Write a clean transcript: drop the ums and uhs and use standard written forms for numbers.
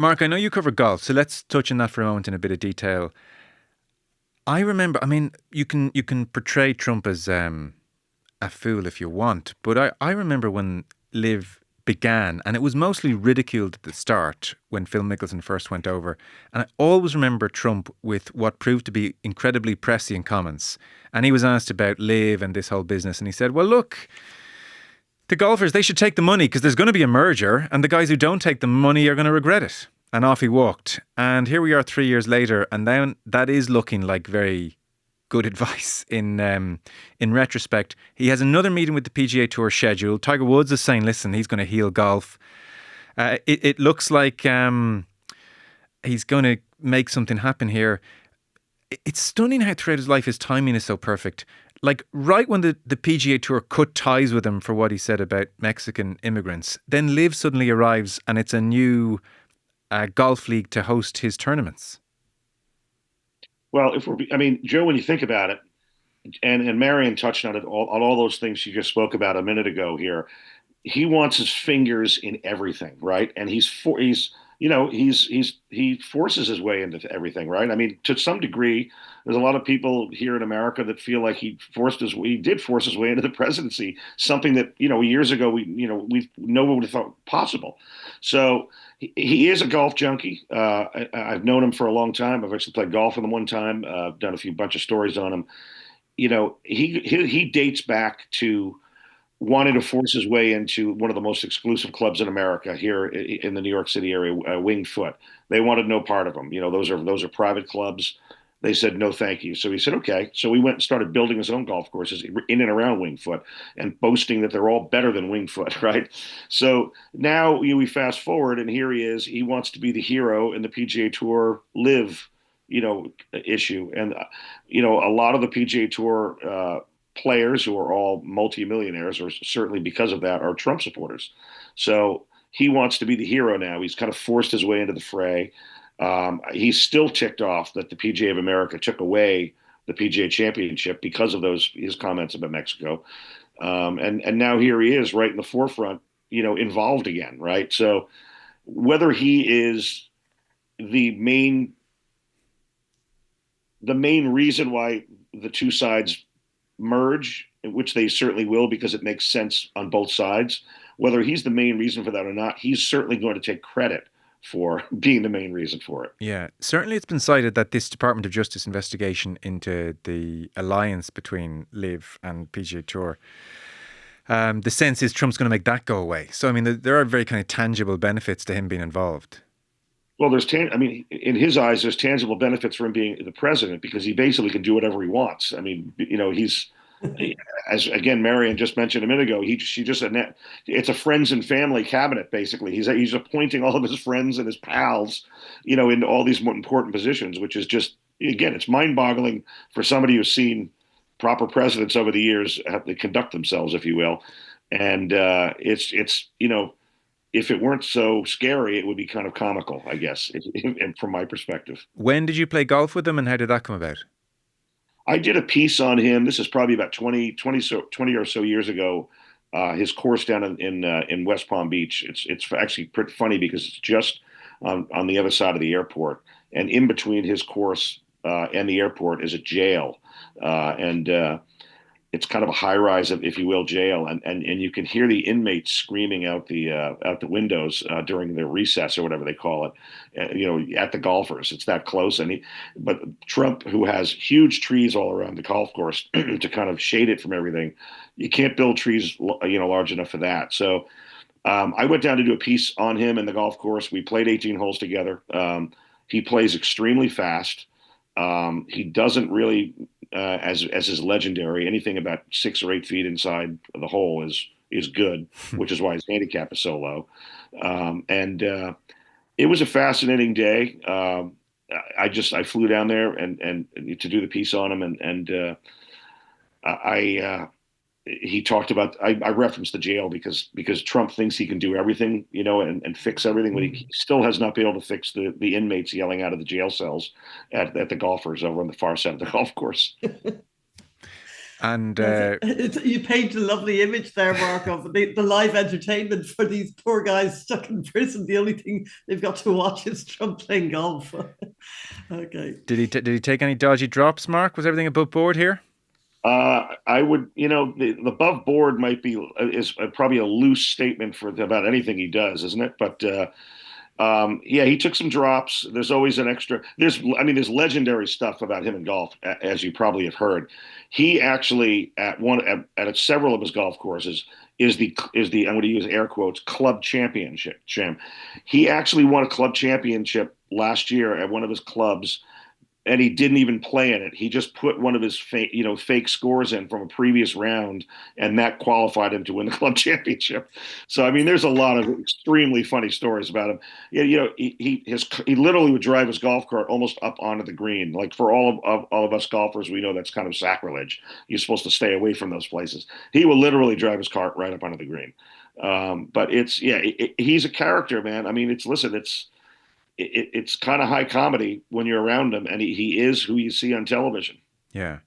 Mark, I know you cover golf, so let's touch on that for a moment in a bit of detail. I remember, I mean, you can portray Trump as a fool if you want, but I remember when Live began, and it was mostly ridiculed at the start when Phil Mickelson first went over. And I always remember Trump with what proved to be incredibly prescient comments. And he was asked about Live and this whole business, and he said, well, look, the golfers, they should take the money because there's going to be a merger, and the guys who don't take the money are going to regret it. And off he walked. And here we are 3 years later, and then that is looking like very good advice in retrospect. He has another meeting with the PGA Tour scheduled. Tiger Woods is saying, listen, he's going to heal golf. It looks like he's going to make something happen here. It's stunning how throughout his life his timing is so perfect. Like right when the PGA Tour cut ties with him for what he said about Mexican immigrants, then Liv suddenly arrives and it's a new golf league to host his tournaments. Well, I mean, Joe, when you think about it, and Marion touched on it, on all those things she just spoke about a minute ago here. He wants his fingers in everything, right? And he forces his way into everything, right? I mean, to some degree, there's a lot of people here in America that feel like he did force his way into the presidency, something that years ago we no one would have thought possible. So he is a golf junkie. I've known him for a long time. I've actually played golf with him one time. Done a bunch of stories on him. He dates back to wanted to force his way into one of the most exclusive clubs in America here in the New York City area, Winged Foot. They wanted no part of them. Those are private clubs. They said no, thank you. So he said okay. So we went and started building his own golf courses in and around Winged Foot, and boasting that they're all better than Winged Foot, right? So now we fast forward, and here he is. He wants to be the hero in the PGA Tour Live, issue, and a lot of the PGA Tour players who are all multimillionaires, or certainly because of that, are Trump supporters. So he wants to be the hero now. He's kind of forced his way into the fray. He's still ticked off that the PGA of America took away the PGA Championship because of his comments about Mexico. And now here he is, right in the forefront, involved again, right? So whether he is the main reason why the two sides merge, which they certainly will because it makes sense on both sides. Whether he's the main reason for that or not, he's certainly going to take credit for being the main reason for it. Yeah, certainly it's been cited that this Department of Justice investigation into the alliance between Liv and PGA Tour, the sense is Trump's going to make that go away. So, I mean, there are very kind of tangible benefits to him being involved. Well, in his eyes, there's tangible benefits for him being the president because he basically can do whatever he wants. I mean, as again, Marion just mentioned a minute ago, it's a friends and family cabinet basically. He's appointing all of his friends and his pals, into all these important positions, which is just, again, it's mind-boggling for somebody who's seen proper presidents over the years have to conduct themselves, if you will, and it's if it weren't so scary, it would be kind of comical, I guess, from my perspective. When did you play golf with him and how did that come about? I did a piece on him. This is probably about 20 or so years ago. His course down in West Palm Beach. It's actually pretty funny because it's just on the other side of the airport. And in between his course and the airport is a jail. And it's kind of a high rise, if you will, jail, and you can hear the inmates screaming out the windows during their recess or whatever they call it, at the golfers. It's that close, but Trump, who has huge trees all around the golf course to kind of shade it from everything, you can't build trees large enough for that. So I went down to do a piece on him in the golf course. We played 18 holes together. He plays extremely fast. He doesn't really, as is legendary, anything about 6 or 8 feet inside the hole is good, which is why his handicap is so low. And it was a fascinating day. I flew down there and to do the piece on him, and I he talked about, I referenced the jail because Trump thinks he can do everything, and fix everything, but he still has not been able to fix the inmates yelling out of the jail cells at the golfers over on the far side of the golf course. And Yes, you paint a lovely image there, Mark, of the live entertainment for these poor guys stuck in prison. The only thing they've got to watch is Trump playing golf. Okay. did he take any dodgy drops, Mark? Was everything above board here? I would, the above board might be is probably a loose statement for about anything he does, isn't it? But yeah, he took some drops. There's always an extra. There's legendary stuff about him in golf, as you probably have heard. He actually at several of his golf courses is the I'm going to use air quotes club championship champ. He actually won a club championship last year at one of his clubs, and he didn't even play in it. He just put one of his fake scores in from a previous round, and that qualified him to win the club championship. So I mean, there's a lot of extremely funny stories about him. Yeah, he literally would drive his golf cart almost up onto the green. Like for all of us golfers, we know that's kind of sacrilege. You're supposed to stay away from those places. He will literally drive his cart right up onto the green. But he's a character, man. I mean, it's kind of high comedy when you're around him, and he is who you see on television. Yeah.